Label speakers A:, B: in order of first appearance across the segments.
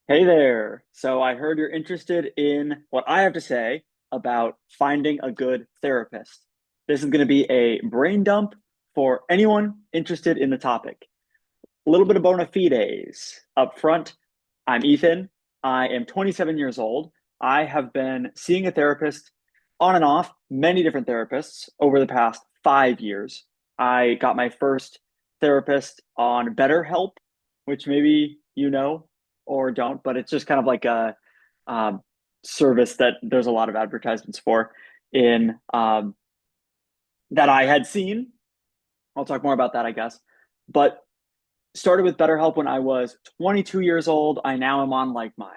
A: Hey there. So I heard you're interested in what I have to say about finding a good therapist. This is going to be a brain dump for anyone interested in the topic. A little bit of bona fides up front. I'm Ethan. I am 27 years old. I have been seeing a therapist on and off, many different therapists over the past 5 years. I got my first therapist on BetterHelp, which maybe you know or don't, but it's just kind of like a um, service that there's a lot of advertisements for in that I had seen. I'll talk more about that, I guess. But started with BetterHelp when I was 22 years old. I now am on like my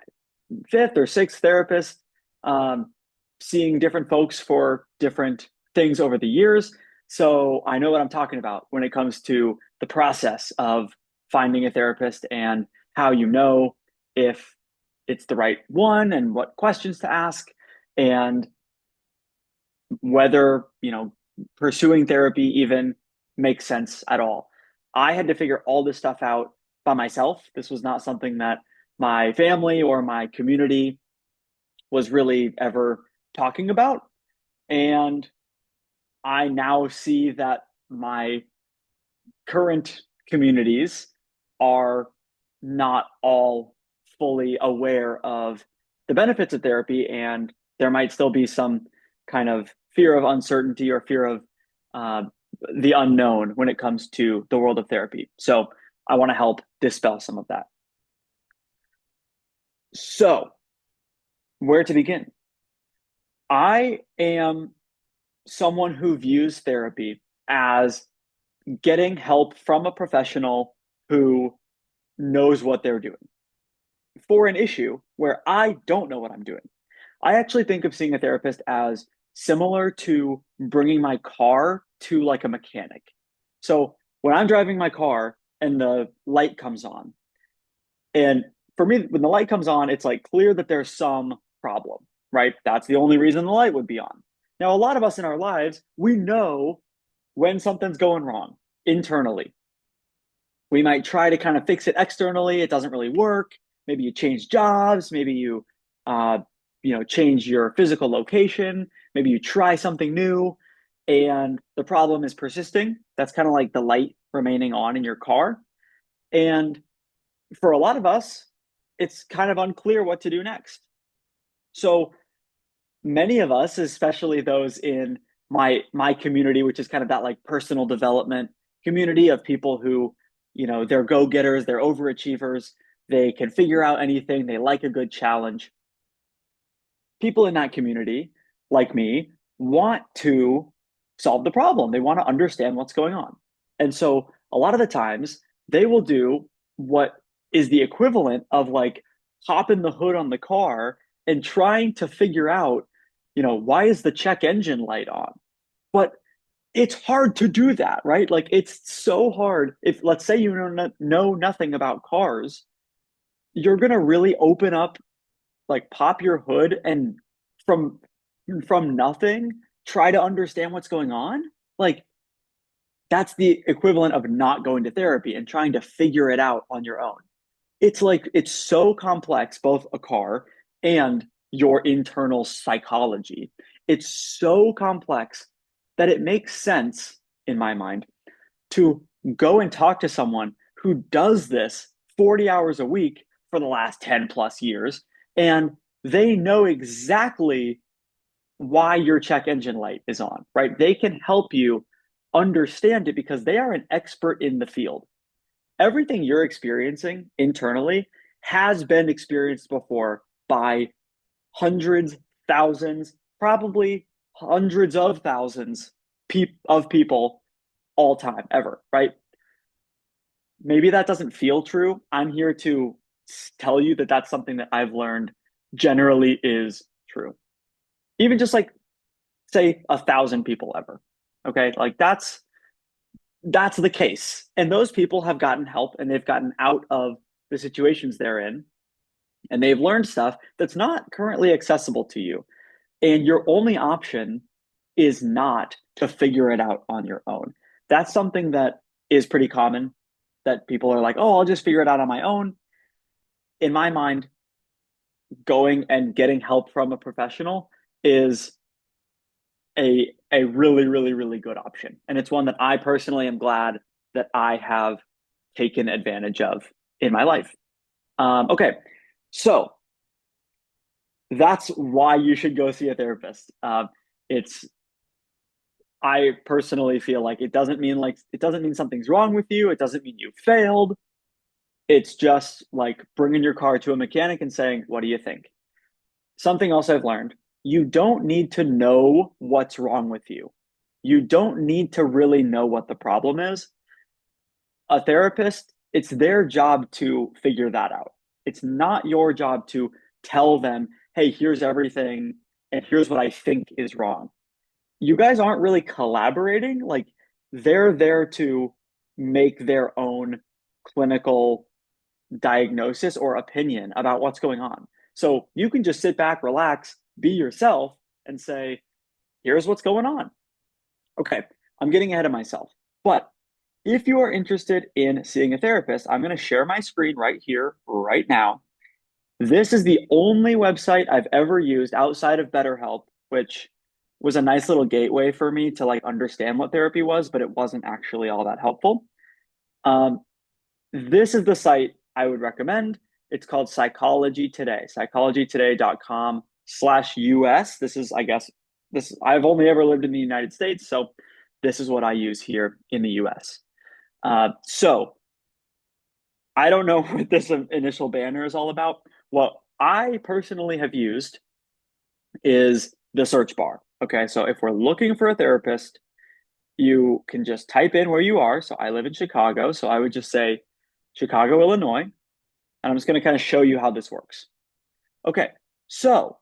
A: fifth or sixth therapist, um, seeing different folks for different things over the years. So I know what I'm talking about when it comes to the process of finding a therapist and how you know if it's the right one and what questions to ask and whether, pursuing therapy even makes sense at all. I had to figure all this stuff out by myself. This was not something that my family or my community was really ever talking about. And I now see that my current communities are not all fully aware of the benefits of therapy, and there might still be some kind of fear of uncertainty or fear of uh, the unknown when it comes to the world of therapy. So I want to help dispel some of that. So, where to begin? I am someone who views therapy as getting help from a professional who knows what they're doing for an issue where I don't know what I'm doing. I actually think of seeing a therapist as similar to bringing my car to like a mechanic. So when I'm driving my car and the light comes on, and for me, when the light comes on, it's like clear that there's some problem, right? That's the only reason the light would be on. Now, a lot of us in our lives, we know when something's going wrong internally. We might try to kind of fix it externally. It doesn't really work. Maybe you change jobs. Maybe uh, change your physical location. Maybe you try something new, and the problem is persisting. That's kind of like the light remaining on in your car. And for a lot of us, it's kind of unclear what to do next. So many of us, especially those in my community, which is kind of that like personal development community of people who, they're go-getters, they're overachievers, they can figure out anything, they like a good challenge. People in that community, like me, want to solve the problem. They want to understand what's going on. And so a lot of the times they will do what is the equivalent of like popping the hood on the car and trying to figure out, why is the check engine light on? But it's hard to do that, right? Like it's so hard. If let's say you know nothing about cars, you're gonna really open up, like pop your hood and from from nothing try to understand what's going on. Like that's the equivalent of not going to therapy and trying to figure it out on your own. It's like it's so complex, both a car and your internal psychology. It's so complex that it makes sense in my mind to go and talk to someone who does this 40 hours a week for the last 10 plus years, and they know exactly why your check engine light is on, right? They can help you understand it because they are an expert in the field. Everything you're experiencing internally has been experienced before by hundreds, thousands, probably hundreds of thousands of people all time ever, right? Maybe that doesn't feel true. I'm here to tell you that that's something that I've learned generally is true. Even just like say 1,000 people ever. Okay. Like that's the case. And those people have gotten help and they've gotten out of the situations they're in and they've learned stuff that's not currently accessible to you. And your only option is not to figure it out on your own. That's something that is pretty common that people are like, oh, I'll just figure it out on my own. In my mind, going and getting help from a professional is a really, really, really good option. And it's one that I personally am glad that I have taken advantage of in my life. Okay, so that's why you should go see a therapist. It's I personally feel like it doesn't mean something's wrong with you. It doesn't mean you failed. It's just like bringing your car to a mechanic and saying, "What do you think?" Something else I've learned, you don't need to know what's wrong with you. You don't need to really know what the problem is. A therapist, it's their job to figure that out. It's not your job to tell them, hey, here's everything, and here's what I think is wrong. You guys aren't really collaborating. Like, they're there to make their own clinical diagnosis or opinion about what's going on. So you can just sit back, relax, be yourself, and say, here's what's going on. Okay, I'm getting ahead of myself. But if you are interested in seeing a therapist, I'm going to share my screen right here, right now. This is the only website I've ever used outside of BetterHelp, which was a nice little gateway for me to like understand what therapy was, but it wasn't actually all that helpful. Um, this is the site I would recommend. It's called Psychology Today, psychologytoday.com/US. This is, I guess, I've only ever lived in the United States, so this is what I use here in the US. So I don't know what this initial banner is all about. What I personally have used is the search bar. Okay, so if we're looking for a therapist, you can just type in where you are. So I live in Chicago, so I would just say Chicago, Illinois, and I'm just going to kind of show you how this works. Okay, so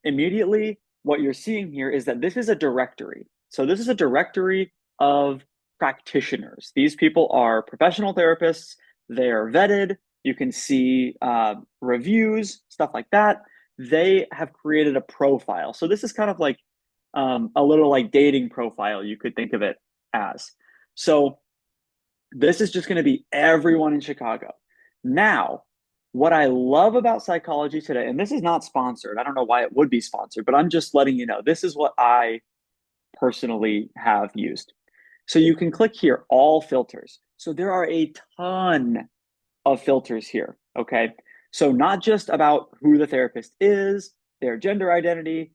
A: immediately what you're seeing here is that this is a directory. So this is a directory of practitioners. These people are professional therapists. They are vetted. You can see reviews, stuff like that. They have created a profile. So this is kind of like a little like dating profile, you could think of it as. So this is just going to be everyone in Chicago. Now, what I love about Psychology Today, and this is not sponsored, I don't know why it would be sponsored, but I'm just letting you know, this is what I personally have used. So you can click here, all filters. So there are a ton of filters here, okay? So not just about who the therapist is, their gender identity,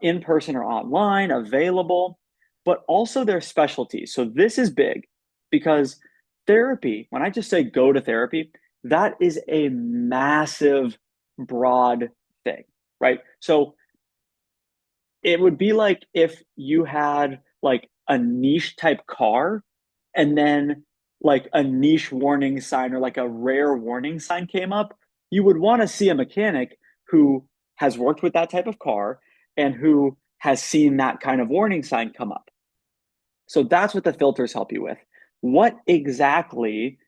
A: in person or online, available, but also their specialties. So this is big because therapy, when I just say go to therapy, that is a massive, broad thing, right? So it would be like if you had like a niche type car and then like a niche warning sign or like a rare warning sign came up, you would want to see a mechanic who has worked with that type of car and who has seen that kind of warning sign come up. So that's what the filters help you with. What exactly,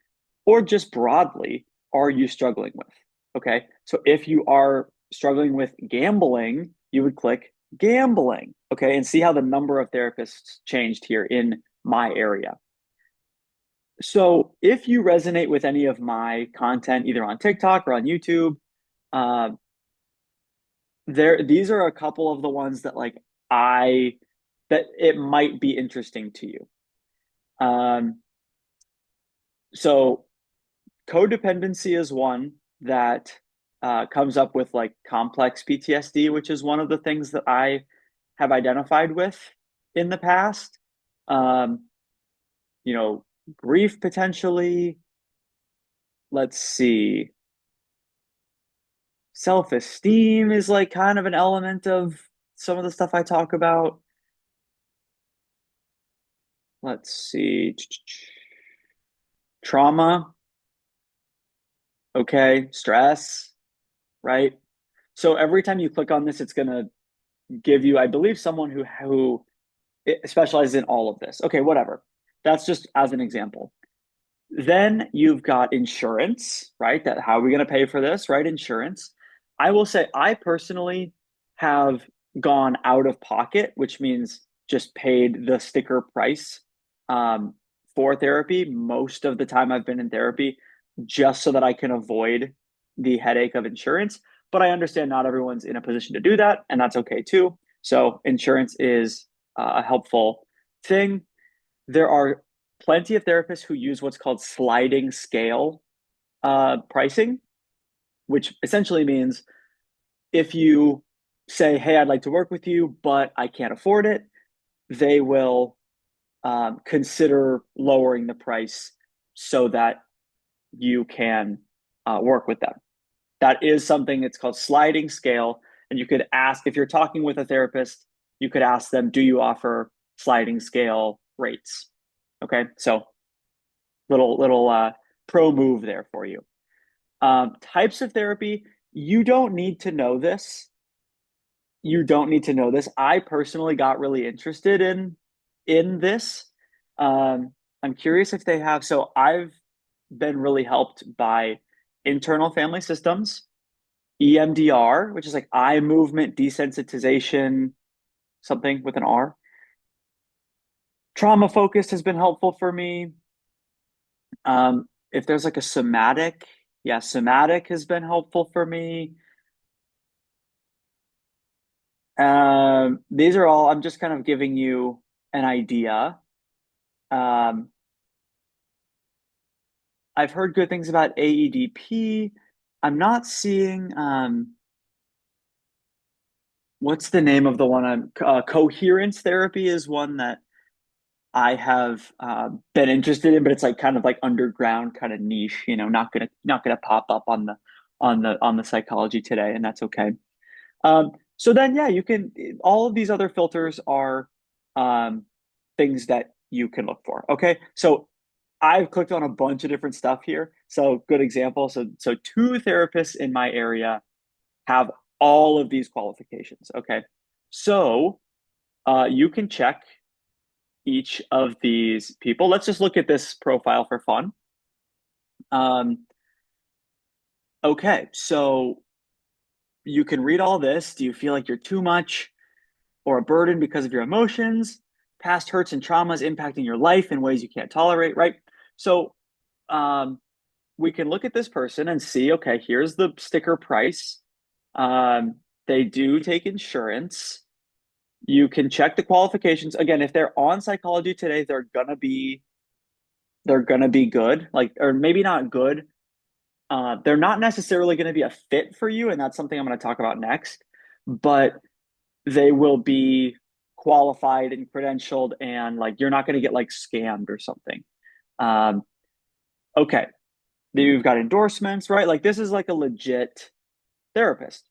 A: or just broadly, are you struggling with? Okay. So if you are struggling with gambling, you would click gambling. Okay. And see how the number of therapists changed here in my area. So if you resonate with any of my content, either on TikTok or on YouTube, uh, these are a couple of the ones that like I that it might be interesting to you. Um, so codependency is one that comes up with like complex PTSD, which is one of the things that I have identified with in the past. Um, you know, grief potentially. Let's see. Self-esteem is like kind of an element of some of the stuff I talk about. Let's see. Trauma, okay, stress, right? So every time you click on this, it's going to give you, I believe, someone who specializes in all of this. Okay, whatever. That's just as an example. Then you've got insurance, right? That how are we going to pay for this, right? Insurance. I will say I personally have gone out of pocket, which means just paid the sticker price um, for therapy most of the time I've been in therapy, just so that I can avoid the headache of insurance. but I understand not everyone's in a position to do that, and that's okay too. So insurance is a helpful thing. There are plenty of therapists who use what's called sliding scale pricing, which essentially means if you say, "Hey, I'd like to work with you, but I can't afford it," they will consider lowering the price so that you can work with them. That is something it's called sliding scale. And you could ask, if you're talking with a therapist, you could ask them, do you offer sliding scale rates? Okay, so little pro move there for you. Types of therapy, you don't need to know this. You don't need to know this. I personally got really interested in this. I'm curious if they have. So I've been really helped by internal family systems, EMDR, which is like eye movement desensitization, something with an R. Trauma focused has been helpful for me. If there's like a somatic, yeah, somatic has been helpful for me. These are all, I'm just kind of giving you an idea. Um, I've heard good things about AEDP. I'm not seeing, what's the name of the one coherence therapy is one that I have been interested in, but it's like kind of like underground, kind of niche, not gonna pop up on the Psychology Today, and that's okay. So then, yeah, you can. All of these other filters are um, things that you can look for. Okay, so I've clicked on a bunch of different stuff here. So good example. So two therapists in my area have all of these qualifications. Okay, so you can check each of these people. Let's just look at this profile for fun. Um, okay, so you can read all this. Do you feel like you're too much or a burden because of your emotions? Past hurts and traumas impacting your life in ways you can't tolerate, right? So um, we can look at this person and see, okay, here's the sticker price. Um, they do take insurance. You can check the qualifications. Again, if they're on Psychology Today, they're gonna be good, like, or maybe not good. They're not necessarily going to be a fit for you, and that's something I'm going to talk about next. But they will be qualified and credentialed, and like you're not going to get like scammed or something. Um, okay, you've got endorsements, right? Like this is like a legit therapist.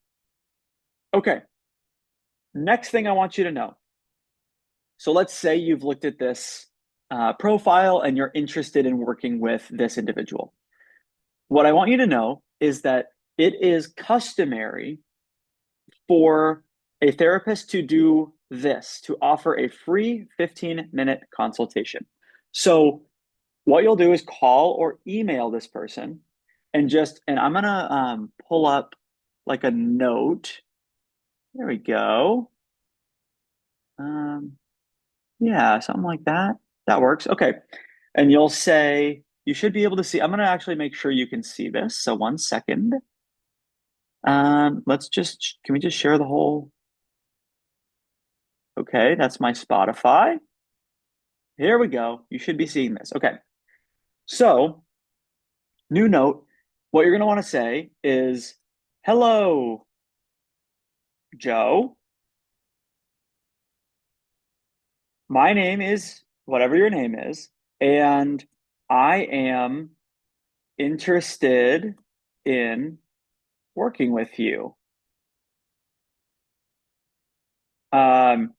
A: Okay, next thing I want you to know. So let's say you've looked at this profile and you're interested in working with this individual. What I want you to know is that it is customary for a therapist to do this, to offer a free 15-minute consultation. So, what you'll do is call or email this person and I'm gonna pull up like a note. There we go. Um, yeah, something like that. That works. Okay. And you'll say, you should be able to see. I'm gonna actually make sure you can see this. So, 1 second. Can we just share the whole? Okay, that's my Spotify. Here we go. You should be seeing this. Okay. So, new note, what you're going to want to say is, hello, Joe. My name is whatever your name is, and I am interested in working with you. Um,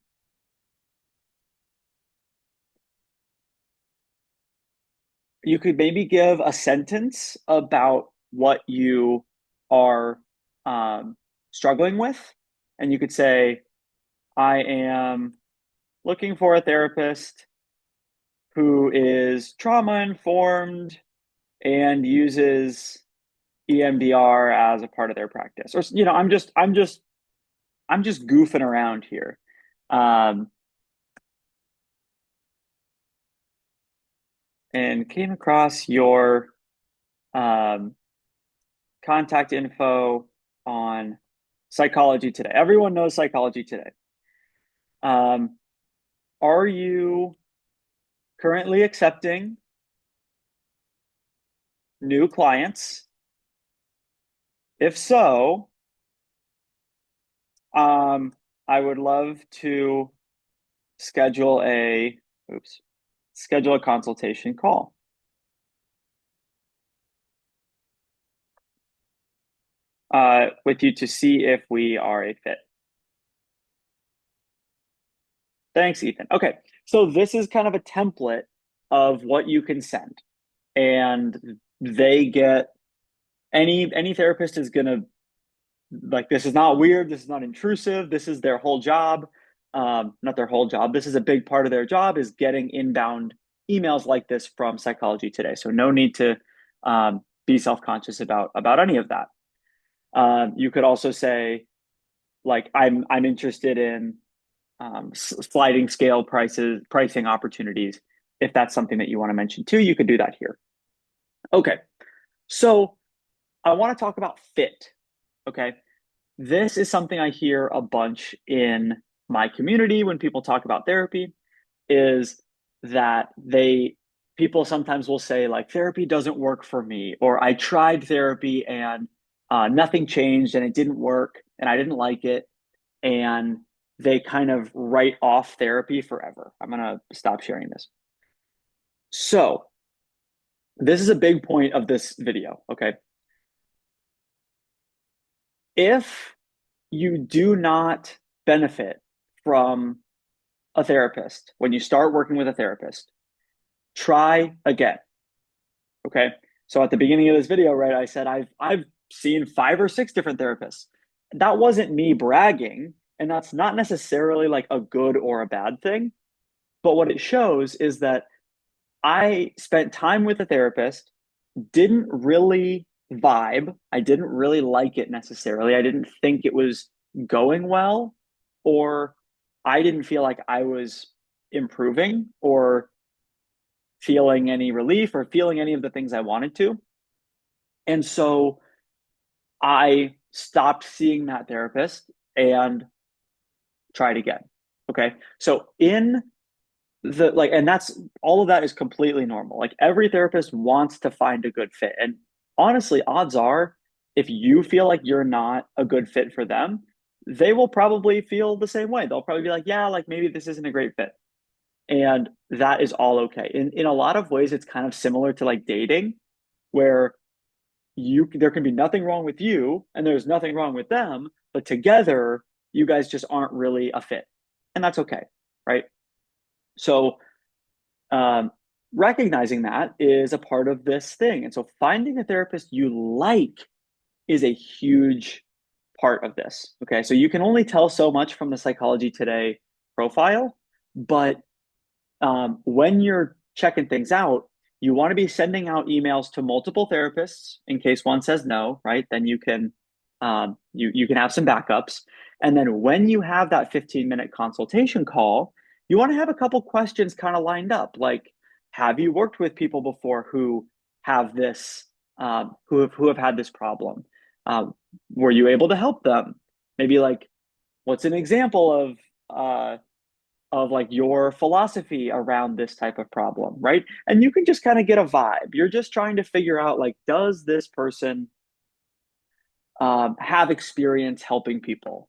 A: you could maybe give a sentence about what you are struggling with, and you could say, I am looking for a therapist who is trauma informed and uses EMDR as a part of their practice. Or I'm just goofing around here. Um, and came across your um, contact info on Psychology Today. Everyone knows Psychology Today. Um, are you currently accepting new clients? If so, I would love to schedule a oops, schedule a consultation call with you to see if we are a fit. Thanks, Ethan. Okay, so this is kind of a template of what you can send, and they get any therapist is gonna like this is not weird, this is not intrusive, this is their whole job. Not their whole job. This is a big part of their job is getting inbound emails like this from Psychology Today. So no need to be self-conscious about any of that. You could also say like I'm interested in sliding scale pricing opportunities. If that's something that you want to mention too, you could do that here. Okay, so I want to talk about fit. Okay, this is something I hear a bunch in my community when people talk about therapy is that people sometimes will say like therapy doesn't work for me, or I tried therapy and nothing changed and it didn't work and I didn't like it, and they kind of write off therapy forever. I'm going to stop sharing this. So this is a big point of this video. Okay, if you do not benefit from a therapist when you start working with a therapist, try again. Okay. So at the beginning of this video, right, I said I've seen 5 or 6 different therapists. That wasn't me bragging, and that's not necessarily like a good or a bad thing. But what it shows is that I spent time with a therapist, didn't really vibe. I didn't really like it necessarily. I didn't think it was going well, or I didn't feel like I was improving or feeling any relief or feeling any of the things I wanted to. And so I stopped seeing that therapist and tried again. Okay. So in the like, and that's all of that is completely normal. Like every therapist wants to find a good fit. And honestly, odds are if you feel like you're not a good fit for them, they will probably feel the same way. They'll probably be like, yeah, like maybe this isn't a great fit. And that is all okay. In a lot of ways, it's kind of similar to like dating, where there can be nothing wrong with you and there's nothing wrong with them, but together you guys just aren't really a fit. And that's okay, right? So um, recognizing that is a part of this thing. And so finding a therapist you like is a huge part of this. Okay. So you can only tell so much from the Psychology Today profile, but when you're checking things out, you want to be sending out emails to multiple therapists in case one says no, right? Then you can you can have some backups. And then when you have that 15-minute consultation call, you want to have a couple questions kind of lined up, like have you worked with people before who have this who have had this problem? Were you able to help them? Maybe like what's an example of like your philosophy around this type of problem, right? And you can just kind of get a vibe. You're just trying to figure out like, does this person have experience helping people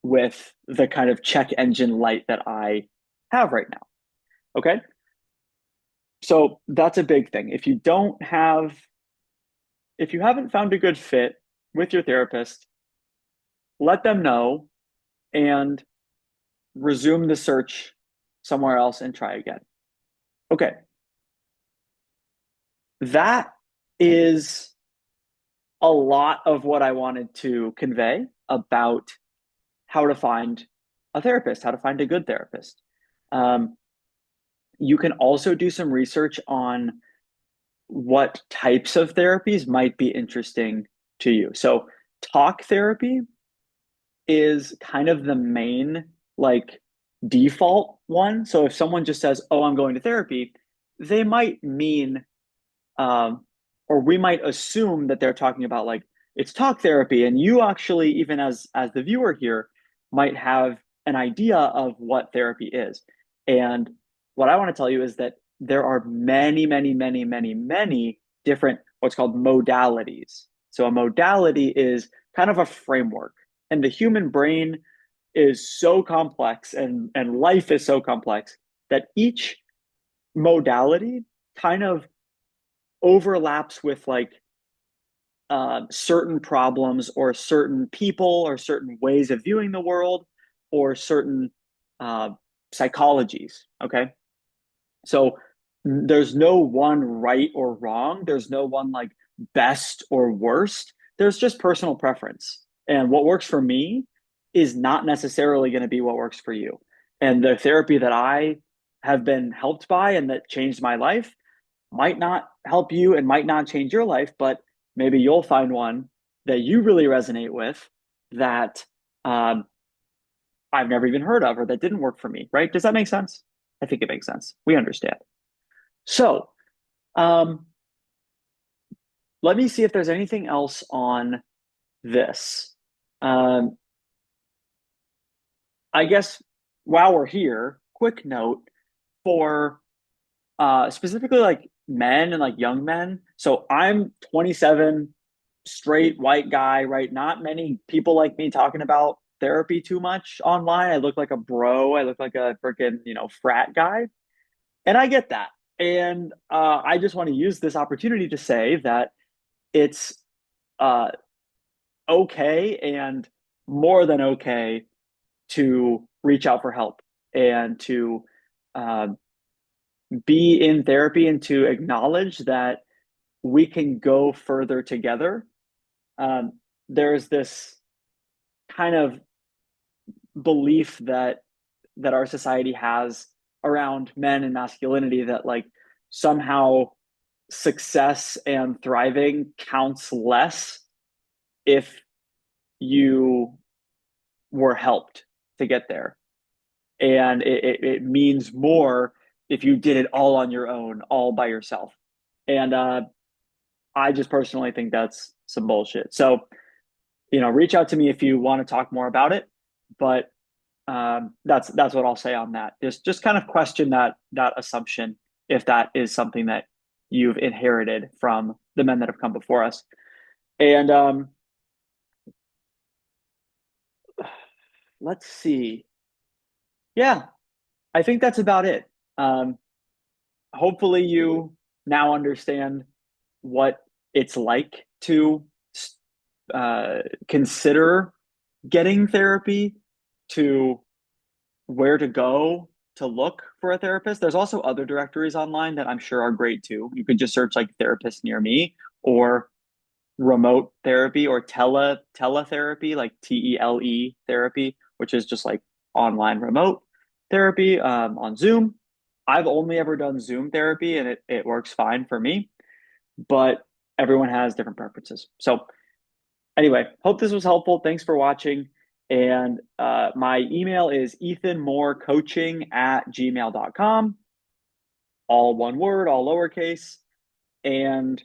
A: with the kind of check engine light that I have right now? Okay. So that's a big thing. If you haven't found a good fit with your therapist, let them know and resume the search somewhere else and try again. Okay. That is a lot of what I wanted to convey about how to find a therapist, how to find a good therapist. Um, you can also do some research on what types of therapies might be interesting to you. So, talk therapy is kind of the main, like, default one. So, if someone just says, "Oh, I'm going to therapy," they might mean, um, or we might assume that they're talking about like it's talk therapy. And you actually, even as the viewer here, might have an idea of what therapy is. And what I want to tell you is that there are many, many, many, many, many different what's called modalities. So a modality is kind of a framework. And the human brain is so complex and life is so complex that each modality kind of overlaps with like certain problems or certain people or certain ways of viewing the world or certain uh, psychologies. Okay. So there's no one right or wrong. There's no one like best or worst. There's just personal preference. And what works for me is not necessarily going to be what works for you. And the therapy that I have been helped by and that changed my life might not help you and might not change your life, but maybe you'll find one that you really resonate with that um, I've never even heard of or that didn't work for me, right? Does that make sense? I think it makes sense. We understand. So, um, let me see if there's anything else on this. Um, I guess while we're here, quick note for specifically like men and like young men. So I'm 27, straight white guy, right? Not many people like me talking about therapy too much online. I look like a bro. I look like a freaking, frat guy. And I get that. And I just want to use this opportunity to say that it's uh, okay and more than okay to reach out for help and to uh, be in therapy and to acknowledge that we can go further together. There's this kind of belief that our society has around men and masculinity that like somehow success and thriving counts less if you were helped to get there. And it means more if you did it all on your own, all by yourself. And I just personally think that's some bullshit. So, reach out to me if you want to talk more about it. But that's what I'll say on that. Just kind of question that assumption if that is something that you've inherited from the men that have come before us. And let's see. Yeah, I think that's about it. Um, Hopefully, you now understand what it's like to consider getting therapy, to where to go to look for a therapist. There's also other directories online that I'm sure are great too. You could just search like therapist near me or remote therapy or teletherapy, like TELE therapy, which is just like online remote therapy on Zoom. I've only ever done Zoom therapy and it works fine for me, but everyone has different preferences. So anyway, hope this was helpful. Thanks for watching. And my email is ethanmoorecoaching@gmail.com. All one word, all lowercase. And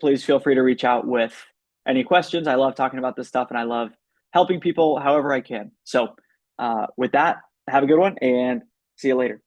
A: please feel free to reach out with any questions. I love talking about this stuff and I love helping people however I can. So with that, have a good one and see you later.